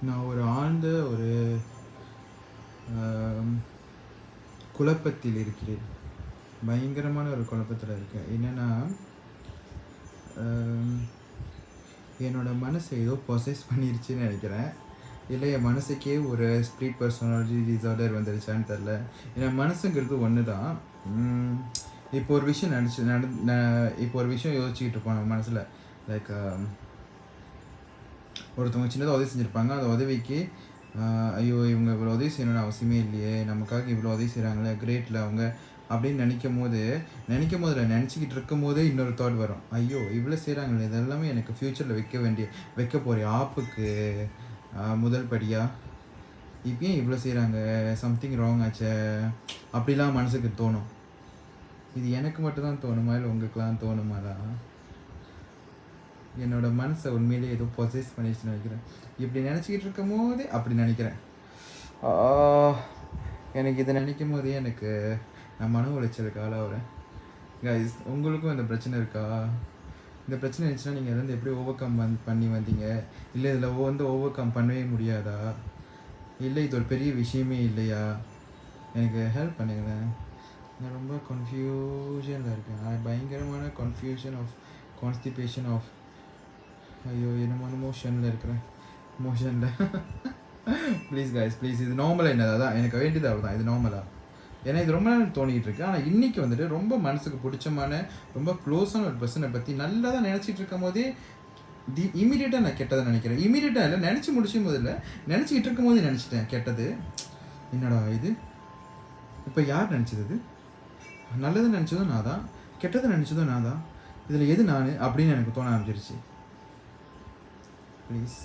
நான் ஒரு ஆழ்ந்த ஒரு ஆம், குழப்பத்தில் இருக்கிறேன். பயங்கரமான ஒரு குழப்பத்தில் இருக்கேன். என்னென்னா என்னோட மனசை ஏதோ பொசஸ் பண்ணிருச்சுன்னு நினைக்கிறேன். இல்லை என் மனசுக்கே ஒரு ஸ்ப்ளிட் பர்சனாலிட்டி டிஸார்டர் வந்துருச்சான்னு தெரில. என் மனசுங்கிறது ஒன்று தான். இப்போ ஒரு விஷயம் இப்போ ஒரு விஷயம் யோசிச்சுக்கிட்டு இருப்போம் நம்ம மனசில். லைக் ஒருத்தவங்க சின்னதாக உதவி செஞ்சுருப்பாங்க. அந்த உதவிக்கு ஐயோ இவங்க இவ்வளோ உதவி செய்யணும்னு அவசியமே இல்லையே, நமக்காக இவ்வளோ உதவி செய்கிறாங்களே, கிரேட்டில் அவங்க அப்படின்னு நினைக்கும் போது நினச்சிக்கிட்டு இருக்கும் போதே இன்னொரு தாட் வரும். ஐயோ இவ்வளோ செய்கிறாங்களே, இதெல்லாமே எனக்கு ஃப்யூச்சரில் வைக்க போகிற ஆப்புக்கு முதல் படியாக இப்பயும் இவ்வளோ செய்கிறாங்க, சம்திங் ராங் ஆச்சே அப்படிலாம் மனசுக்கு தோணும். இது எனக்கு மட்டும்தான் தோணுமா இல்லை உங்களுக்குலாம் தோணுமாடா? என்னோட மனசை உண்மையிலே ஏதோ பொசஸ் பண்ணிடுச்சுன்னு நினைக்கிறேன். இப்படி நினச்சிக்கிட்டு இருக்கும் போதே அப்படி நினைக்கிறேன். எனக்கு இதை நினைக்கும் போதே நான் மன உளைச்சலுக்கு ஆளாகிறேன். கைஸ், உங்களுக்கும் இந்த பிரச்சனை இருக்கா? இந்த பிரச்சனை இருந்துச்சுன்னா நீங்கள் இருந்து எப்படி ஓவர் கம் பண்ணி வந்தீங்க? இல்லை இதில் ஓவர் கம் பண்ணவே முடியாதா? இல்லை இது ஒரு பெரிய விஷயமே இல்லையா? எனக்கு ஹெல்ப் பண்ணுங்களேன். நான் ரொம்ப கன்ஃபியூஷனில் இருக்கேன். பயங்கரமான கன்ஃபியூஷன் ஆஃப் கான்ஸ்டிபேஷன் ஆஃப் ஐயோ என்னமான மோஷனில் இருக்கிறேன். Please guys, please. இது நார்மலாக என்னது? அதான் எனக்கு வேண்டியது அவ்வளோதான். இது நார்மலாக ஏன்னா இது ரொம்ப நாள் தோணிகிட்டு இருக்கு. ஆனால் இன்றைக்கி வந்துட்டு ரொம்ப மனசுக்கு பிடிச்சமான ரொம்ப க்ளோஸான ஒரு பர்சனை பற்றி நல்லா தான் நினச்சிட்டு இருக்கும் போதே இமீடியட்டாக நான் கெட்டதை நினைக்கிறேன். இமீடியட்டாக இல்லை, நினச்சி முடிச்சும் போது இல்லை, நினச்சிக்கிட்டு இருக்கும் போதே நினச்சிட்டேன் கெட்டது. என்னடா இது? இப்போ யார் நினச்சது? இது நல்லதை நினச்சதும் நான் தான், கெட்டதை நினச்சதும் நான் தான். இதில் எது நான் அப்படின்னு எனக்கு தோண ஆரம்பிச்சிருச்சு. ப்ளீஸ்